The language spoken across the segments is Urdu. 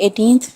18th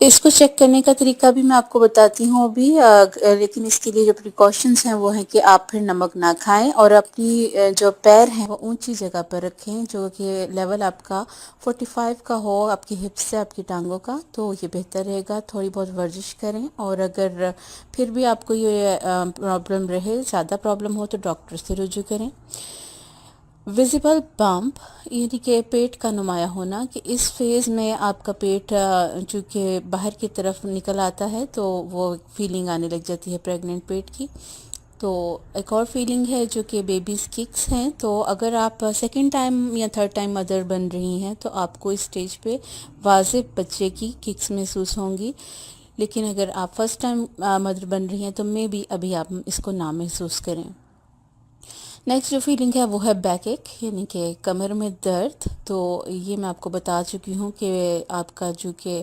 اس کو چیک کرنے کا طریقہ بھی میں آپ کو بتاتی ہوں ابھی، لیکن اس کے لیے جو پریکاشنز ہیں وہ ہیں کہ آپ پھر نمک نہ کھائیں اور اپنی جو پیر ہیں وہ اونچی جگہ پر رکھیں، جو کہ لیول آپ کا 45 کا ہو، آپ کی ہپس سے آپ کی ٹانگوں کا، تو یہ بہتر رہے گا۔ تھوڑی بہت ورزش کریں، اور اگر پھر بھی آپ کو یہ پرابلم رہے، زیادہ پرابلم ہو، تو ڈاکٹر سے رجوع کریں۔ ویزیبل بمپ یعنی کہ پیٹ کا نمایاں ہونا، کہ اس فیز میں آپ کا پیٹ چونکہ باہر کی طرف نکل آتا ہے تو وہ فیلنگ آنے لگ جاتی ہے پریگننٹ پیٹ کی۔ تو ایک اور فیلنگ ہے جو کہ بیبیز ککس ہیں، تو اگر آپ سیکنڈ ٹائم یا تھرڈ ٹائم مدر بن رہی ہیں تو آپ کو اس سٹیج پہ واضح بچے کی ککس محسوس ہوں گی، لیکن اگر آپ فرسٹ ٹائم مدر بن رہی ہیں تو میں بھی ابھی آپ اس کو نہ محسوس کریں۔ نیکسٹ جو فیلنگ ہے وہ ہے بیک ایک، یعنی کہ کمر میں درد۔ تو یہ میں آپ کو بتا چکی ہوں کہ آپ کا جو کہ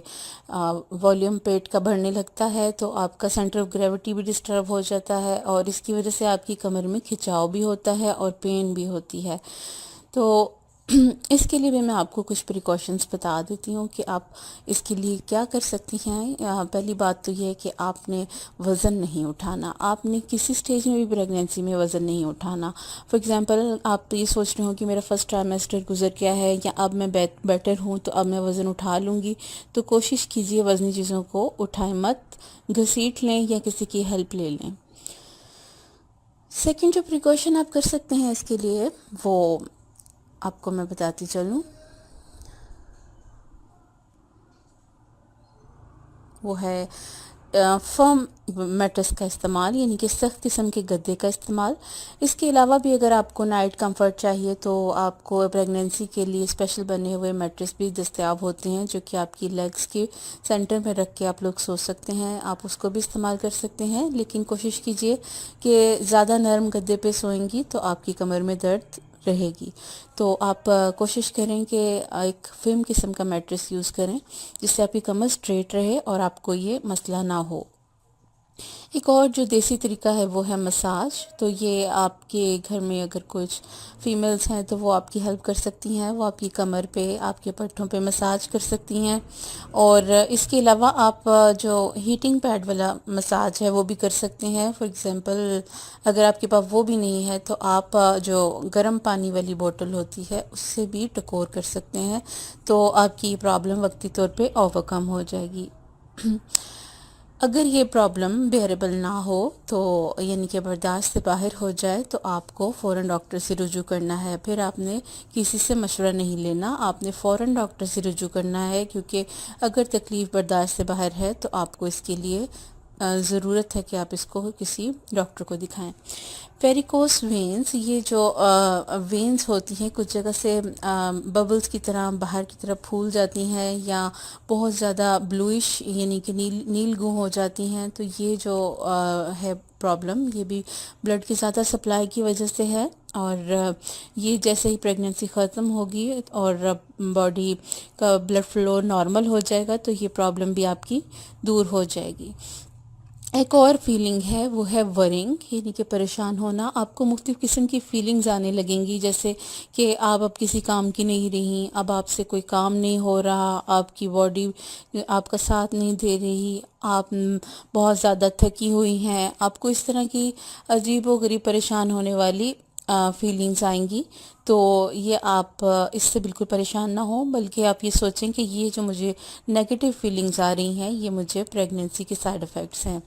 والیوم پیٹ کا بڑھنے لگتا ہے تو آپ کا سینٹر آف گریوٹی بھی ڈسٹرب ہو جاتا ہے، اور اس کی وجہ سے آپ کی کمر میں کھچاؤ بھی ہوتا ہے اور پین بھی ہوتی ہے۔ تو اس کے لیے بھی میں آپ کو کچھ پریکاشنز بتا دیتی ہوں کہ آپ اس کے لیے کیا کر سکتی ہیں۔ پہلی بات تو یہ ہے کہ آپ نے وزن نہیں اٹھانا، آپ نے کسی سٹیج میں بھی پریگنینسی میں وزن نہیں اٹھانا۔ فار ایگزامپل آپ یہ سوچ رہے ہوں کہ میرا فرسٹ ٹرائمیسٹر گزر گیا ہے یا اب میں بیٹر ہوں تو اب میں وزن اٹھا لوں گی، تو کوشش کیجئے وزنی چیزوں کو اٹھائیں مت، گھسیٹ لیں یا کسی کی ہیلپ لے لیں۔ سیکنڈ جو پریکاشن آپ کر سکتے ہیں اس کے لیے، وہ آپ کو میں بتاتی چلوں، وہ ہے فرم میٹرس کا استعمال، یعنی کہ سخت قسم کے گدے کا استعمال۔ اس کے علاوہ بھی اگر آپ کو نائٹ کمفرٹ چاہیے تو آپ کو پریگنینسی کے لیے اسپیشل بنے ہوئے میٹرس بھی دستیاب ہوتے ہیں، جو کہ آپ کی لیگز کے سینٹر میں رکھ کے آپ لوگ سو سکتے ہیں، آپ اس کو بھی استعمال کر سکتے ہیں، لیکن کوشش کیجئے کہ زیادہ نرم گدے پہ سوئیں گی تو آپ کی کمر میں درد رہے گی۔ تو آپ کوشش کریں کہ ایک فرم قسم کا میٹرس یوز کریں جس سے آپ کی کمر اسٹریٹ رہے اور آپ کو یہ مسئلہ نہ ہو۔ ایک اور جو دیسی طریقہ ہے وہ ہے مساج۔ تو یہ آپ کے گھر میں اگر کچھ فیمیلز ہیں تو وہ آپ کی ہیلپ کر سکتی ہیں، وہ آپ کی کمر پہ، آپ کے پٹھوں پہ مساج کر سکتی ہیں، اور اس کے علاوہ آپ جو ہیٹنگ پیڈ والا مساج ہے وہ بھی کر سکتے ہیں۔ فار ایگزامپل اگر آپ کے پاس وہ بھی نہیں ہے تو آپ جو گرم پانی والی بوٹل ہوتی ہے اس سے بھی ٹکور کر سکتے ہیں، تو آپ کی یہ پرابلم وقتی طور پہ اوورکم ہو جائے گی۔ اگر یہ پرابلم بیئریبل نہ ہو تو یعنی کہ برداشت سے باہر ہو جائے تو آپ کو فوراً ڈاکٹر سے رجوع کرنا ہے، پھر آپ نے کسی سے مشورہ نہیں لینا، آپ نے فوراً ڈاکٹر سے رجوع کرنا ہے، کیونکہ اگر تکلیف برداشت سے باہر ہے تو آپ کو اس کے لیے ضرورت ہے کہ آپ اس کو کسی ڈاکٹر کو دکھائیں۔ ویریکوس وینز، یہ جو وینز ہوتی ہیں کچھ جگہ سے ببلز کی طرح باہر کی طرف پھول جاتی ہیں یا بہت زیادہ بلوئش یعنی کہ نیل گوں ہو جاتی ہیں، تو یہ جو ہے پرابلم، یہ بھی بلڈ کی زیادہ سپلائی کی وجہ سے ہے، اور یہ جیسے ہی پریگننسی ختم ہوگی اور باڈی کا بلڈ فلو نارمل ہو جائے گا تو یہ پرابلم بھی آپ کی دور ہو جائے گی۔ ایک اور فیلنگ ہے وہ ہے ورنگ، یعنی کہ پریشان ہونا۔ آپ کو مختلف قسم کی فیلنگز آنے لگیں گی، جیسے کہ آپ اب کسی کام کی نہیں رہی، اب آپ سے کوئی کام نہیں ہو رہا، آپ کی باڈی آپ کا ساتھ نہیں دے رہی، آپ بہت زیادہ تھکی ہوئی ہیں، آپ کو اس طرح کی عجیب و غریب پریشان ہونے والی فیلنگز آئیں گی۔ تو یہ آپ اس سے بالکل پریشان نہ ہوں، بلکہ آپ یہ سوچیں کہ یہ جو مجھے نیگیٹو فیلنگز آ رہی ہیں یہ مجھے پریگننسی کے سائیڈ افیکٹس ہیں۔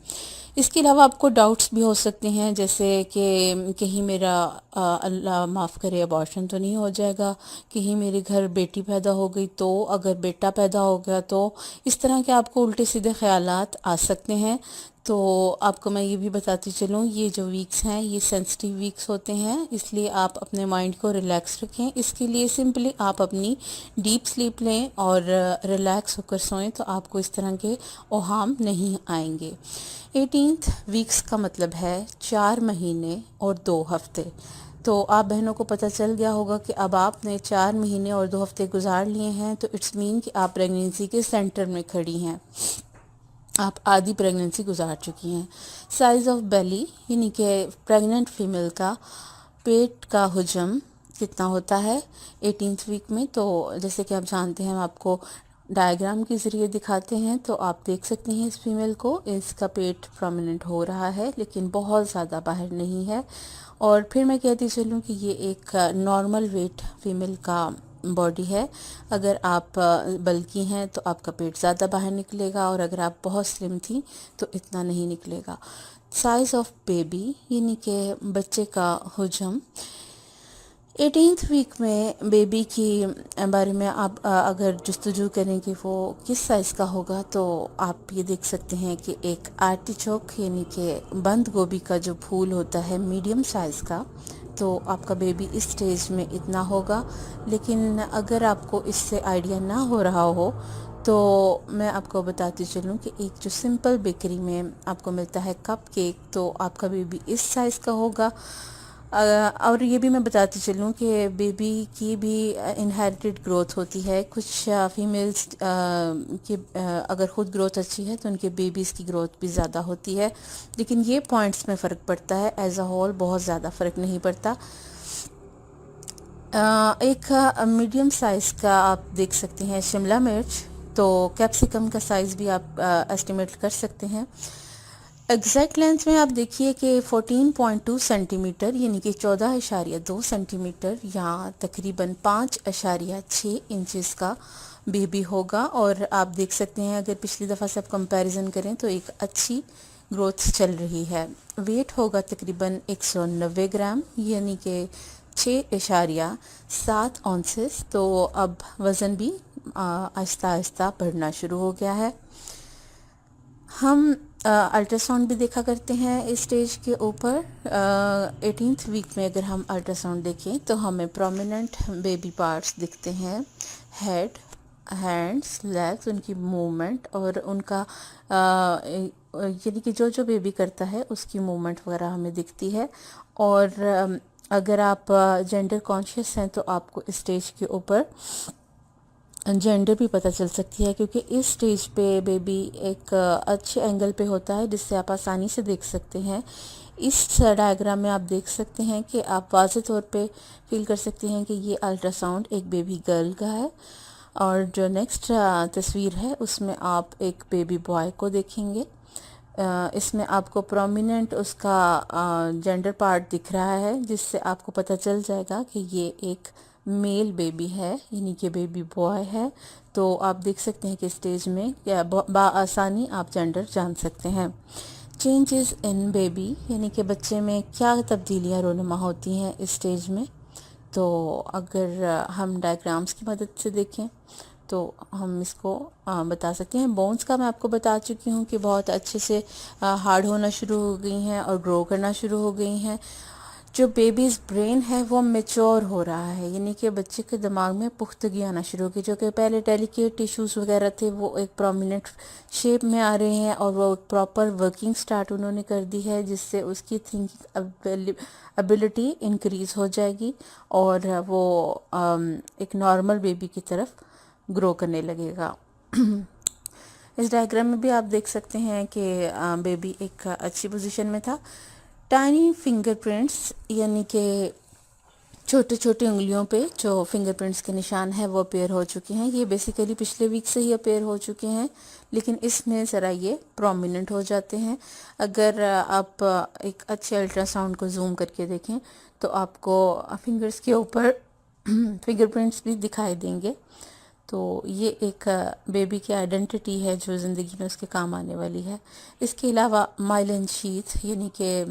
اس کے علاوہ آپ کو ڈاؤٹس بھی ہو سکتے ہیں، جیسے کہ کہیں میرا اللہ معاف کرے ابارشن تو نہیں ہو جائے گا، کہیں میرے گھر بیٹی پیدا ہو گئی تو، اگر بیٹا پیدا ہو گیا تو، اس طرح کے آپ کو الٹے سیدھے خیالات آ سکتے ہیں۔ تو آپ کو میں یہ بھی بتاتی چلوں، یہ جو ویکس ہیں یہ سینسٹیو ویکس ہوتے ہیں، اس لیے آپ اپنے مائنڈ کو ریلیکس رکھیں۔ اس کے لیے سمپلی آپ اپنی ڈیپ سلیپ لیں اور ریلیکس ہو کر سوئیں تو آپ کو اس طرح کے اوہام نہیں آئیں گے۔ 18th ویکس کا مطلب ہے 4 مہینے اور 2 ہفتے۔ تو آپ بہنوں کو پتہ چل گیا ہوگا کہ اب آپ نے 4 مہینے اور 2 ہفتے گزار لیے ہیں، تو اٹس مین کہ آپ پریگننسی کے سینٹر میں کھڑی ہیں، آپ آدھی پریگننسی گزار چکی ہیں۔ سائز آف بیلی، یعنی کہ پریگننٹ فیمیل کا پیٹ کا حجم کتنا ہوتا ہے 18th ویک میں، تو جیسے کہ آپ جانتے ہیں آپ کو ڈائیگرام کے ذریعے دکھاتے ہیں تو آپ دیکھ سکتے ہیں اس فیمیل کو، اس کا پیٹ پرومیننٹ ہو رہا ہے لیکن بہت زیادہ باہر نہیں ہے. اور پھر میں کہتی چلوں کہ یہ ایک نارمل ویٹ فیمیل کا باڈی ہے. اگر آپ بلکی ہیں تو آپ کا پیٹ زیادہ باہر نکلے گا، اور اگر آپ بہت سلم تھیں تو اتنا نہیں نکلے گا. سائز آف بیبی یعنی کہ بچے کا حجم 18th ویک میں بیبی کی بارے میں آپ اگر جستجو کریں کہ وہ کس سائز کا ہوگا تو آپ یہ دیکھ سکتے ہیں کہ ایک آرٹیچوک یعنی کہ بند گوبھی کا جو پھول ہوتا ہے میڈیم سائز کا، تو آپ کا بیبی اس سٹیج میں اتنا ہوگا. لیکن اگر آپ کو اس سے آئیڈیا نہ ہو رہا ہو تو میں آپ کو بتاتی چلوں کہ ایک جو سمپل بیکری میں آپ کو ملتا ہے کپ کیک، تو آپ کا بیبی اس سائز کا ہوگا. اور یہ بھی میں بتاتی چلوں کہ بیبی کی بھی انہیریٹڈ گروتھ ہوتی ہے. کچھ فیمیلز کی اگر خود گروتھ اچھی ہے تو ان کے بیبیز کی گروتھ بھی زیادہ ہوتی ہے، لیکن یہ پوائنٹس میں فرق پڑتا ہے، ایز اے ہول بہت زیادہ فرق نہیں پڑتا. ایک میڈیم سائز کا آپ دیکھ سکتے ہیں شملہ مرچ، تو کیپسیکم کا سائز بھی آپ ایسٹیمیٹ کر سکتے ہیں. ایگزیکٹ لینتھ میں آپ دیکھیے کہ 14.2 سینٹی میٹر یعنی کہ 14.2 سینٹی میٹر یا تقریباً 5.6 انچز کا بیبی ہوگا. اور آپ دیکھ سکتے ہیں اگر پچھلی دفعہ سے آپ کمپیریزن کریں تو ایک اچھی گروتھ چل رہی ہے. ویٹ ہوگا تقریباً 190 گرام یعنی کہ 6.7 اونسز. تو اب وزن بھی آہستہ آہستہ بڑھنا شروع ہو گیا ہے. ہم الٹرا ساؤنڈ بھی دیکھا کرتے ہیں اس سٹیج کے اوپر. 18th ویک میں اگر ہم الٹرا ساؤنڈ دیکھیں تو ہمیں پرومیننٹ بیبی پارٹس دکھتے ہیں، ہیڈ، ہینڈس، لیگز، ان کی موومنٹ اور ان کا یعنی کہ جو بیبی کرتا ہے اس کی موومنٹ وغیرہ ہمیں دکھتی ہے. اور اگر آپ جینڈر کانشیس ہیں تو آپ کو اس سٹیج کے اوپر جینڈر بھی پتہ چل سکتی ہے، کیونکہ اس سٹیج پہ بیبی ایک اچھے اینگل پہ ہوتا ہے جس سے آپ آسانی سے دیکھ سکتے ہیں. اس ڈائیگرام میں آپ دیکھ سکتے ہیں کہ آپ واضح طور پہ فیل کر سکتے ہیں کہ یہ الٹرا ساؤنڈ ایک بیبی گرل کا ہے. اور جو نیکسٹ تصویر ہے اس میں آپ ایک بیبی بوائے کو دیکھیں گے. اس میں آپ کو پرومیننٹ اس کا جینڈر پارٹ دکھ رہا ہے، جس سے آپ کو پتہ چل جائے گا کہ یہ ایک میل بیبی ہے یعنی کہ بیبی بوائے ہے. تو آپ دیکھ سکتے ہیں کہ اسٹیج میں بآسانی آپ جینڈر جان سکتے ہیں. چینجز ان بیبی یعنی کہ بچے میں کیا تبدیلیاں رونما ہوتی ہیں اس اسٹیج میں. تو اگر ہم ڈائیگرامس کی مدد سے دیکھیں تو ہم اس کو بتا سکتے ہیں. بونز کا میں آپ کو بتا چکی ہوں کہ بہت اچھے سے ہارڈ ہونا شروع ہو گئی ہیں اور گرو کرنا شروع ہو گئی ہیں. جو بیبیز برین ہے وہ میچور ہو رہا ہے، یعنی کہ بچے کے دماغ میں پختگی آنا شروع ہو گئی. جو کہ پہلے ڈیلیکیٹ ٹیشوز وغیرہ تھے وہ ایک پرومیننٹ شیپ میں آ رہے ہیں اور وہ پراپر ورکنگ سٹارٹ انہوں نے کر دی ہے، جس سے اس کی تھنکنگ ابیلٹی انکریز ہو جائے گی اور وہ ایک نارمل بیبی کی طرف گرو کرنے لگے گا. اس ڈائیگرام میں بھی آپ دیکھ سکتے ہیں کہ بیبی ایک اچھی پوزیشن میں تھا. ٹائنی فنگر پرنٹس یعنی کہ چھوٹے چھوٹے انگلیوں پہ جو فنگر پرنٹس کے نشان ہیں وہ اپیئر ہو چکے ہیں. یہ بیسیکلی پچھلے ویک سے ہی اپیئر ہو چکے ہیں، لیکن اس میں ذرا یہ پرومیننٹ ہو جاتے ہیں. اگر آپ ایک اچھے الٹرا ساؤنڈ کو زوم کر کے دیکھیں تو آپ کو فنگرز کے اوپر فنگر پرنٹس بھی دکھائی دیں گے. تو یہ ایک بیبی کی آئیڈینٹی ہے جو زندگی میں اس کے کام آنے والی ہے. اس کے علاوہ مائلن شیتھ یعنی کہ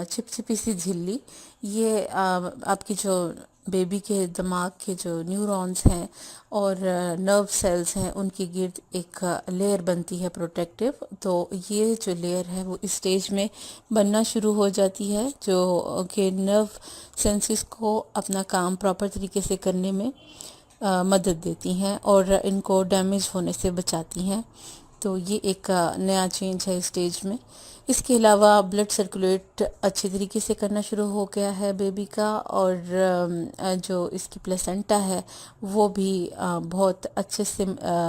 چپچپی سی جھلی، یہ آپ کی جو بیبی کے دماغ کے جو نیورونز ہیں اور نرو سیلز ہیں ان کے گرد ایک لیئر بنتی ہے پروٹیکٹیو. تو یہ جو لیئر ہے وہ اس سٹیج میں بننا شروع ہو جاتی ہے، جو کہ نرو سینسز کو اپنا کام پراپر طریقے سے کرنے میں مدد دیتی ہیں اور ان کو ڈیمیج ہونے سے بچاتی ہیں. تو یہ ایک نیا چینج ہے اسٹیج میں. اس کے علاوہ بلڈ سرکولیٹ اچھے طریقے سے کرنا شروع ہو گیا ہے بیبی کا، اور جو اس کی پلیسنٹا ہے وہ بھی بہت اچھے سے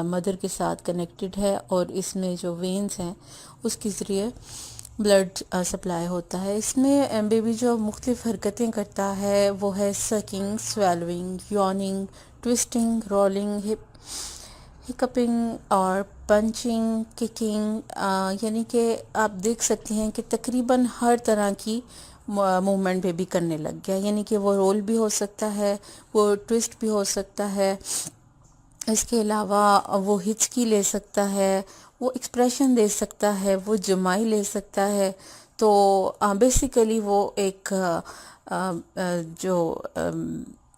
مدر کے ساتھ کنیکٹڈ ہے، اور اس میں جو وینز ہیں اس کے ذریعے بلڈ سپلائی ہوتا ہے. اس میں بیبی جو مختلف حرکتیں کرتا ہے وہ ہے سکنگ، سویلوئنگ، یوننگ، ٹوسٹنگ، رولنگ، ہکپنگ اور پنچنگ ککنگ، یعنی کہ آپ دیکھ سکتے ہیں کہ تقریباً ہر طرح کی موومنٹ بیبی کرنے لگ گیا، یعنی کہ وہ رول بھی ہو سکتا ہے، وہ ٹوسٹ بھی ہو سکتا ہے، اس کے علاوہ وہ ہچکی لے سکتا ہے، وہ ایکسپریشن دے سکتا ہے، وہ جمائی لے سکتا ہے۔ تو بیسیکلی وہ ایک جو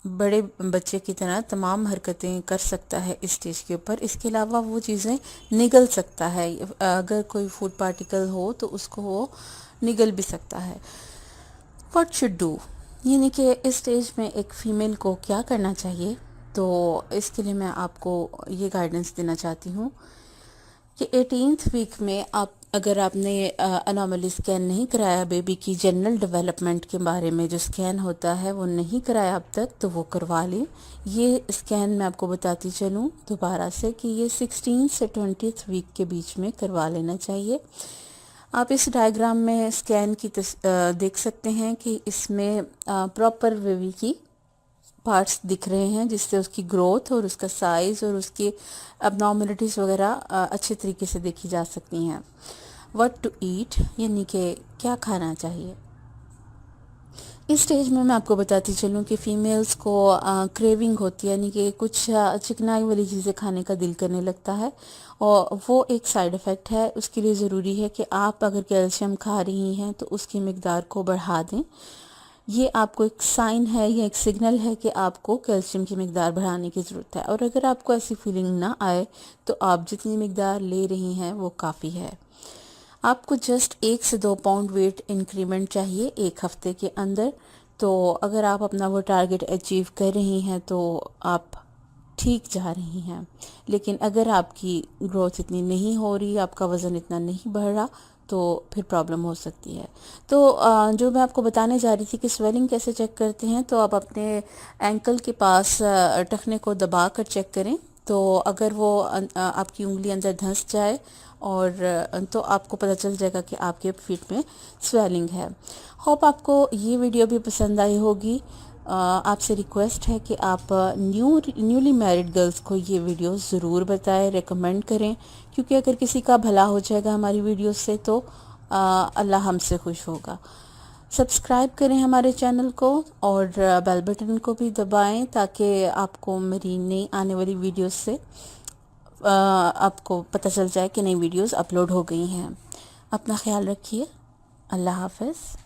بڑے بچے کی طرح تمام حرکتیں کر سکتا ہے اس اسٹیج کے اوپر۔ اس کے علاوہ وہ چیزیں نگل سکتا ہے، اگر کوئی فوڈ پارٹیکل ہو تو اس کو وہ نگل بھی سکتا ہے۔ واٹ شوڈ ڈو، یعنی کہ اس اسٹیج میں ایک فیمیل کو کیا کرنا چاہیے، تو اس کے لیے میں آپ کو یہ گائیڈنس دینا چاہتی ہوں کہ 18th ویک میں اگر آپ نے اناملی اسکین نہیں کرایا، بیبی کی جنرل ڈیولپمنٹ کے بارے میں جو اسکین ہوتا ہے وہ نہیں کرایا اب تک، تو وہ کروا لیں۔ یہ اسکین میں آپ کو بتاتی چلوں دوبارہ سے کہ یہ 16 سے 20th ویک کے بیچ میں کروا لینا چاہیے۔ آپ اس ڈائیگرام میں اسکین کی دیکھ سکتے ہیں کہ اس میں پراپر بیبی کی پارٹس دکھ رہے ہیں، جس سے اس کی گروتھ اور اس کا سائز اور اس کی ابنارملٹیز وغیرہ اچھے طریقے سے دیکھی جا سکتی ہیں۔ وٹ ٹو ایٹ، یعنی کہ کیا کھانا چاہیے۔ اس سٹیج میں آپ کو بتاتی چلوں کہ فیمیلز کو کریونگ ہوتی ہے، یعنی کہ کچھ چکنائی والی چیزیں کھانے کا دل کرنے لگتا ہے، اور وہ ایک سائیڈ ایفیکٹ ہے۔ اس کے لیے ضروری ہے کہ آپ اگر کیلشیم کھا رہی ہیں تو اس کی مقدار کو بڑھا دیں۔ یہ آپ کو ایک سائن ہے یا ایک سگنل ہے کہ آپ کو کیلشیم کی مقدار بڑھانے کی ضرورت ہے، اور اگر آپ کو ایسی فیلنگ نہ آئے تو آپ جتنی مقدار لے رہی ہیں وہ کافی ہے۔ آپ کو جسٹ 1 سے 2 پاؤنڈ ویٹ انکریمنٹ چاہیے ایک ہفتے کے اندر۔ تو اگر آپ اپنا وہ ٹارگٹ اچیو کر رہی ہیں تو آپ ٹھیک جا رہی ہیں، لیکن اگر آپ کی گروتھ اتنی نہیں ہو رہی، آپ کا وزن اتنا نہیں بڑھ رہا، تو پھر پرابلم ہو سکتی ہے۔ تو جو میں آپ کو بتانے جا رہی تھی کہ سویلنگ کیسے چیک کرتے ہیں، تو آپ اپنے اینکل کے پاس ٹخنے کو دبا کر چیک کریں۔ تو اگر وہ آپ کی انگلی اندر دھنس جائے اور تو آپ کو پتہ چل جائے گا کہ آپ کے فیٹ میں سویلنگ ہے۔ ہوپ آپ کو یہ ویڈیو بھی پسند آئی ہوگی۔ آپ سے ریکویسٹ ہے کہ آپ نیولی میرڈ گرلز کو یہ ویڈیو ضرور بتائیں، ریکمینڈ کریں، کیونکہ اگر کسی کا بھلا ہو جائے گا ہماری ویڈیو سے تو اللہ ہم سے خوش ہوگا۔ سبسکرائب کریں ہمارے چینل کو اور بیل بٹن کو بھی دبائیں تاکہ آپ کو میری نئی آنے والی ویڈیوز سے آپ کو پتہ چل جائے کہ نئی ویڈیوز اپلوڈ ہو گئی ہیں۔ اپنا خیال رکھیے، اللہ حافظ۔